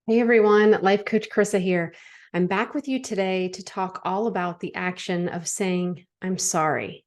Hey everyone, Life Coach Carissa here. I'm back with you today to talk all about the action of saying, I'm sorry.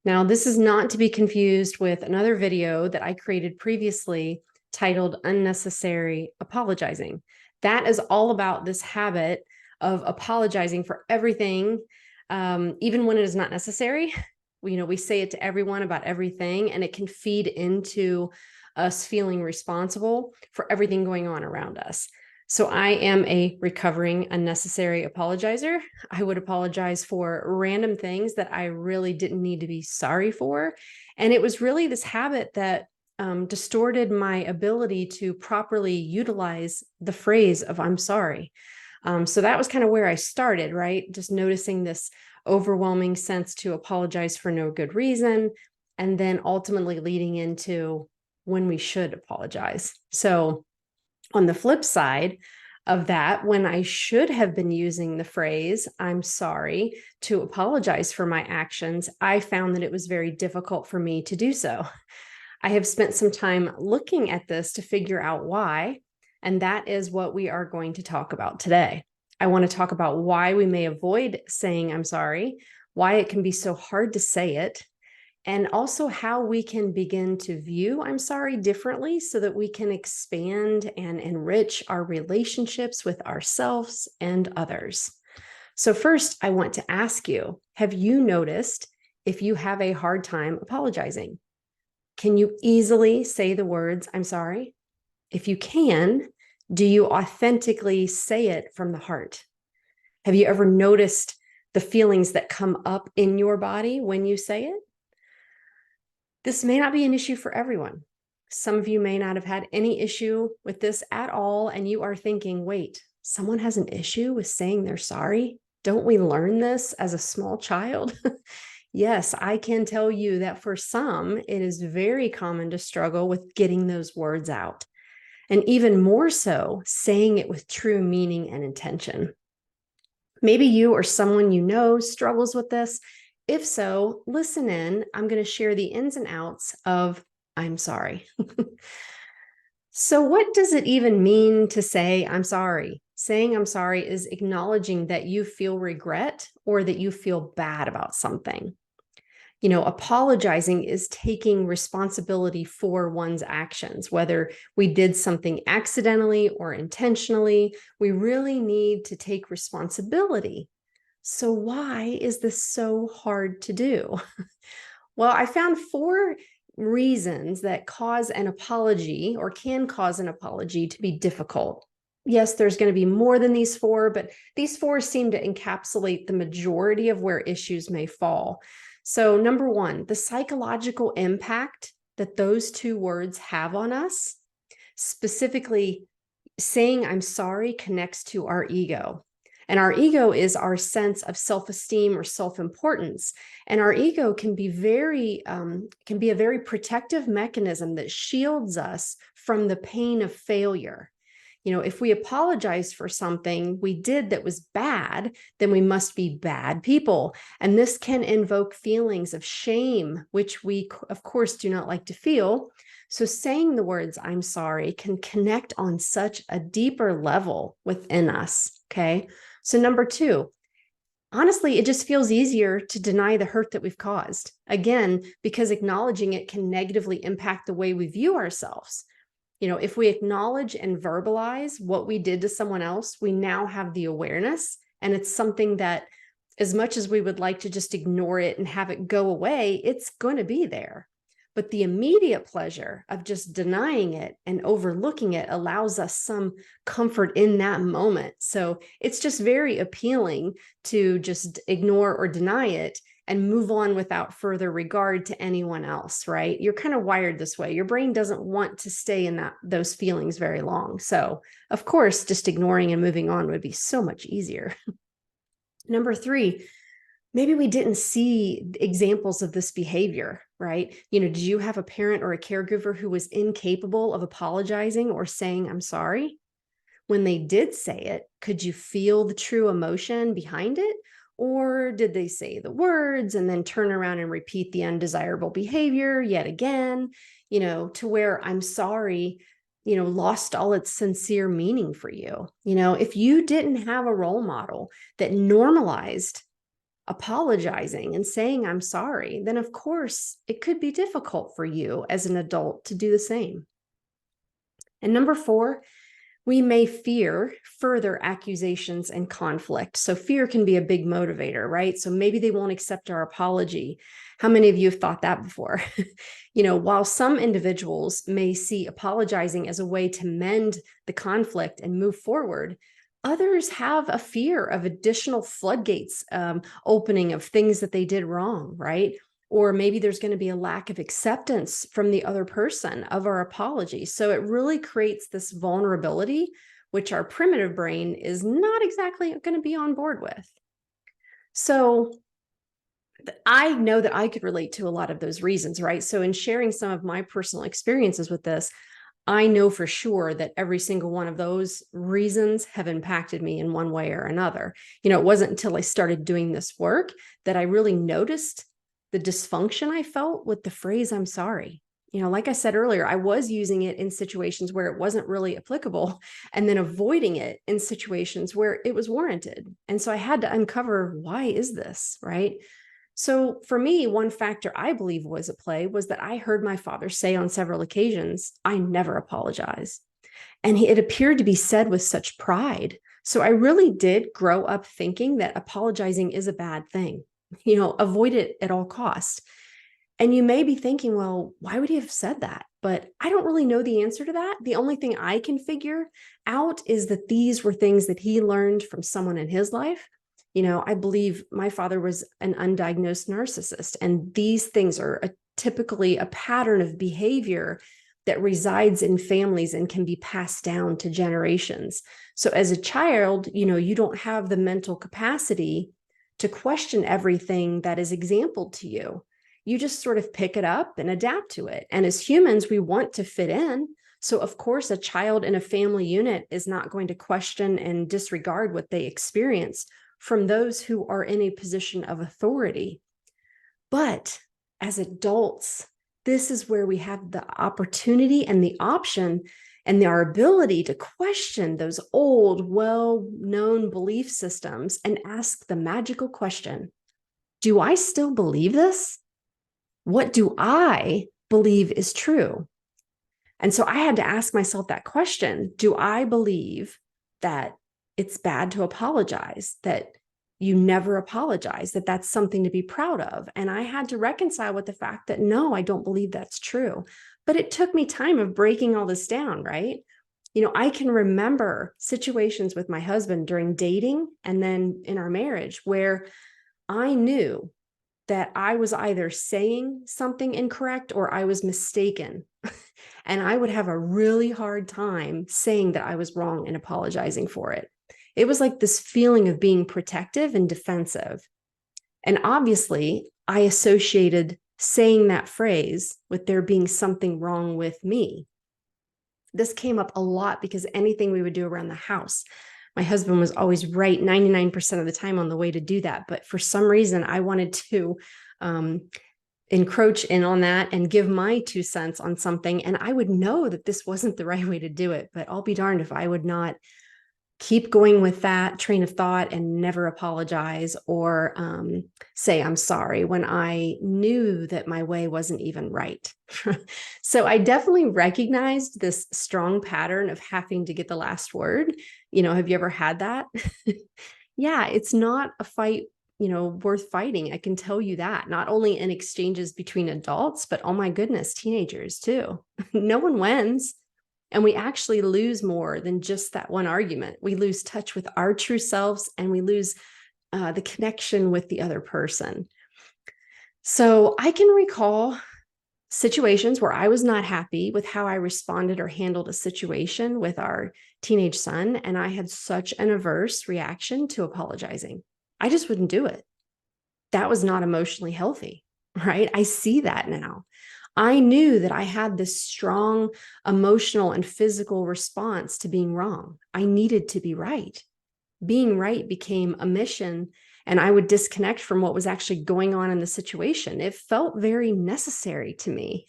Now, this is not to be confused with another video that I created previously titled Unnecessary Apologizing. That is all about this habit of apologizing for everything, even when it is not necessary. We say it to everyone about everything, and it can feed into us feeling responsible for everything going on around us. So I am a recovering unnecessary apologizer. I would apologize for random things that I really didn't need to be sorry for. And it was really this habit that distorted my ability to properly utilize the phrase of I'm sorry. So that was kind of where I started, right? Just noticing this overwhelming sense to apologize for no good reason, and then ultimately leading into when we should apologize. So on the flip side of that, when I should have been using the phrase, I'm sorry, to apologize for my actions, I found that it was very difficult for me to do so. I have spent some time looking at this to figure out why, and that is what we are going to talk about today. I want to talk about why we may avoid saying I'm sorry, why it can be so hard to say it, and also how we can begin to view I'm sorry differently so that we can expand and enrich our relationships with ourselves and others. So, first, I want to ask you, have you noticed if you have a hard time apologizing? Can you easily say the words, I'm sorry? If you can, do you authentically say it from the heart? Have you ever noticed the feelings that come up in your body when you say it? This may not be an issue for everyone. Some of you may not have had any issue with this at all, and you are thinking, wait, someone has an issue with saying they're sorry? Don't we learn this as a small child? Yes, I can tell you that for some, it is very common to struggle with getting those words out, and even more so, saying it with true meaning and intention. Maybe you or someone you know struggles with this. If so, listen in. I'm going to share the ins and outs of I'm sorry. So, what does it even mean to say I'm sorry? Saying I'm sorry is acknowledging that you feel regret or that you feel bad about something. Apologizing is taking responsibility for one's actions, whether we did something accidentally or intentionally. We really need to take responsibility. So, why is this so hard to do? Well, I found four reasons that cause an apology or can cause an apology to be difficult. Yes, there's going to be more than these four, but these four seem to encapsulate the majority of where issues may fall. So, number one, the psychological impact that those two words have on us, specifically saying I'm sorry connects to our ego. And our ego is our sense of self-esteem or self-importance. And our ego can be a very protective mechanism that shields us from the pain of failure. If we apologize for something we did that was bad, then we must be bad people. And this can invoke feelings of shame, which we, of course, do not like to feel. So saying the words, I'm sorry, can connect on such a deeper level within us. Okay. So, number two, honestly, it just feels easier to deny the hurt that we've caused. Again, because acknowledging it can negatively impact the way we view ourselves. If we acknowledge and verbalize what we did to someone else, we now have the awareness. And it's something that, as much as we would like to just ignore it and have it go away, it's going to be there. But the immediate pleasure of just denying it and overlooking it allows us some comfort in that moment. So it's just very appealing to just ignore or deny it and move on without further regard to anyone else, right? You're kind of wired this way. Your brain doesn't want to stay in those feelings very long. So, of course, just ignoring and moving on would be so much easier. Number three, maybe we didn't see examples of this behavior, right? Did you have a parent or a caregiver who was incapable of apologizing or saying, I'm sorry? When they did say it, could you feel the true emotion behind it? Or did they say the words and then turn around and repeat the undesirable behavior yet again, to where I'm sorry lost all its sincere meaning for you. If you didn't have a role model that normalized apologizing and saying, I'm sorry, then of course it could be difficult for you as an adult to do the same. And number 4, we may fear further accusations and conflict. So fear can be a big motivator, right? So maybe they won't accept our apology. How many of you have thought that before? While some individuals may see apologizing as a way to mend the conflict and move forward, others have a fear of additional floodgates opening of things that they did wrong, right? Or maybe there's going to be a lack of acceptance from the other person of our apology. So it really creates this vulnerability, which our primitive brain is not exactly going to be on board with. So I know that I could relate to a lot of those reasons, right? So in sharing some of my personal experiences with this, I know for sure that every single one of those reasons have impacted me in one way or another. It wasn't until I started doing this work that I really noticed the dysfunction I felt with the phrase, I'm sorry. Like I said earlier, I was using it in situations where it wasn't really applicable and then avoiding it in situations where it was warranted. And so I had to uncover, why is this, right? So for me, one factor I believe was at play was that I heard my father say on several occasions, I never apologize. And it appeared to be said with such pride. So I really did grow up thinking that apologizing is a bad thing. Avoid it at all costs. And you may be thinking, well, why would he have said that? But I don't really know the answer to that. The only thing I can figure out is that these were things that he learned from someone in his life. I believe my father was an undiagnosed narcissist, and these things are typically a pattern of behavior that resides in families and can be passed down to generations. So as a child, you don't have the mental capacity to question everything that is exampled to you. You just sort of pick it up and adapt to it. And as humans, we want to fit in. So of course, a child in a family unit is not going to question and disregard what they experience from those who are in a position of authority. But as adults, this is where we have the opportunity and the option and our ability to question those old, well-known belief systems and ask the magical question, do I still believe this? What do I believe is true? And so I had to ask myself that question. Do I believe that it's bad to apologize, that you never apologize, that that's something to be proud of? And I had to reconcile with the fact that, no, I don't believe that's true. But it took me time of breaking all this down, right? I can remember situations with my husband during dating and then in our marriage where I knew that I was either saying something incorrect or I was mistaken. And I would have a really hard time saying that I was wrong and apologizing for it. It was like this feeling of being protective and defensive. And obviously, I associated saying that phrase with there being something wrong with me. This came up a lot because anything we would do around the house, my husband was always right 99% of the time on the way to do that. But for some reason, I wanted to encroach in on that and give my 2 cents on something. And I would know that this wasn't the right way to do it, but I'll be darned if I would not keep going with that train of thought and never apologize or say I'm sorry when I knew that my way wasn't even right. So I definitely recognized this strong pattern of having to get the last word. Have you ever had that? Yeah, it's not a fight, worth fighting. I can tell you that, not only in exchanges between adults, but oh my goodness, teenagers too. No one wins. And we actually lose more than just that one argument. We lose touch with our true selves and we lose the connection with the other person. So I can recall situations where I was not happy with how I responded or handled a situation with our teenage son. And I had such an averse reaction to apologizing. I just wouldn't do it. That was not emotionally healthy, right? I see that now. I knew that I had this strong emotional and physical response to being wrong. I needed to be right. Being right became a mission, and I would disconnect from what was actually going on in the situation. It felt very necessary to me.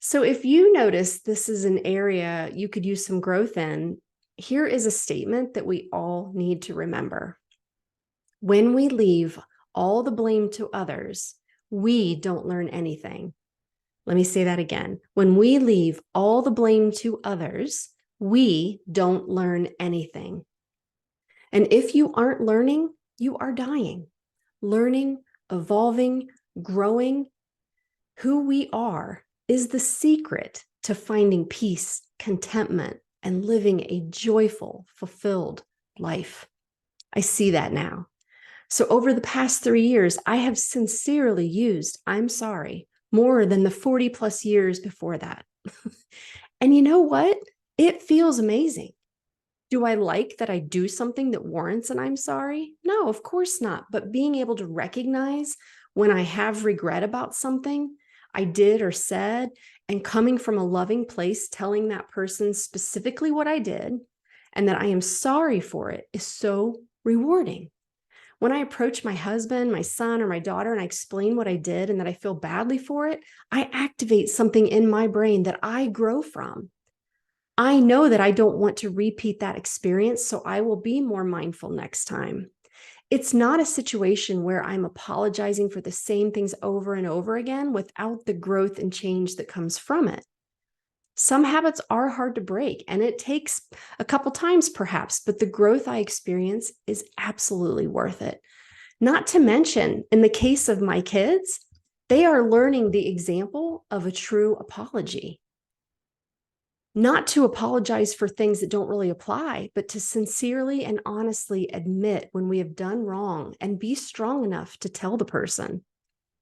So if you notice this is an area you could use some growth in, here is a statement that we all need to remember. When we leave all the blame to others, we don't learn anything. Let me say that again. When we leave all the blame to others, we don't learn anything. And if you aren't learning, you are dying. Learning, evolving, growing, who we are is the secret to finding peace, contentment, and living a joyful, fulfilled life. I see that now. So over the past 3 years, I have sincerely used I'm sorry more than the 40 plus years before that. And you know what? It feels amazing. Do I like that I do something that warrants an I'm sorry? No, of course not. But being able to recognize when I have regret about something I did or said, and coming from a loving place, telling that person specifically what I did and that I am sorry for it is so rewarding. When I approach my husband, my son, or my daughter and I explain what I did and that I feel badly for it, I activate something in my brain that I grow from. I know that I don't want to repeat that experience, so I will be more mindful next time. It's not a situation where I'm apologizing for the same things over and over again without the growth and change that comes from it. Some habits are hard to break, and it takes a couple times perhaps, but the growth I experience is absolutely worth it. Not to mention, in the case of my kids, they are learning the example of a true apology. Not to apologize for things that don't really apply, but to sincerely and honestly admit when we have done wrong and be strong enough to tell the person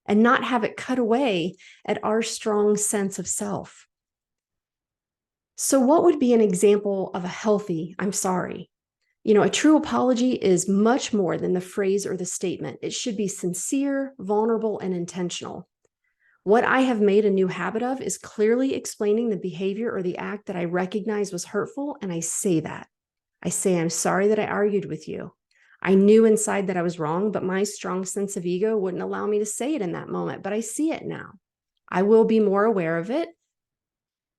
and not have it cut away at our strong sense of self. So, what would be an example of a healthy I'm sorry? A true apology is much more than the phrase or the statement. It should be sincere, vulnerable, and intentional. What I have made a new habit of is clearly explaining the behavior or the act that I recognize was hurtful, and I say that. I say, I'm sorry that I argued with you. I knew inside that I was wrong, but my strong sense of ego wouldn't allow me to say it in that moment, but I see it now. I will be more aware of it.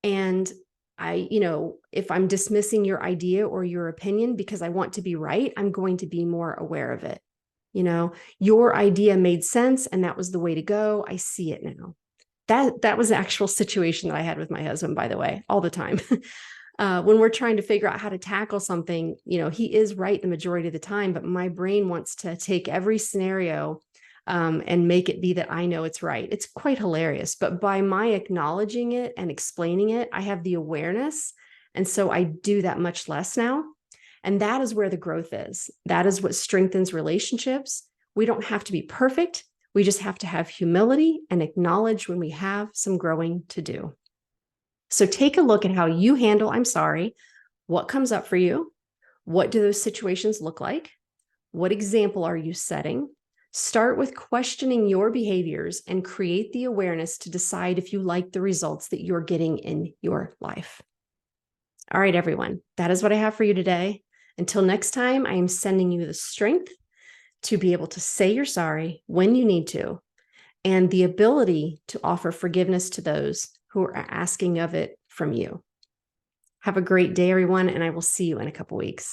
And if I'm dismissing your idea or your opinion because I want to be right, I'm going to be more aware of it. Your idea made sense and that was the way to go. I see it now. That was the actual situation that I had with my husband, by the way, all the time. When we're trying to figure out how to tackle something, he is right the majority of the time, but my brain wants to take every scenario and make it be that I know it's right. It's quite hilarious, but by my acknowledging it and explaining it, I have the awareness. And so I do that much less now. And that is where the growth is. That is what strengthens relationships. We don't have to be perfect. We just have to have humility and acknowledge when we have some growing to do. So take a look at how you handle I'm sorry. What comes up for you? What do those situations look like? What example are you setting? Start with questioning your behaviors and create the awareness to decide if you like the results that you're getting in your life. All right, everyone, that is what I have for you today. Until next time, I am sending you the strength to be able to say you're sorry when you need to, and the ability to offer forgiveness to those who are asking of it from you. Have a great day, everyone, and I will see you in a couple weeks.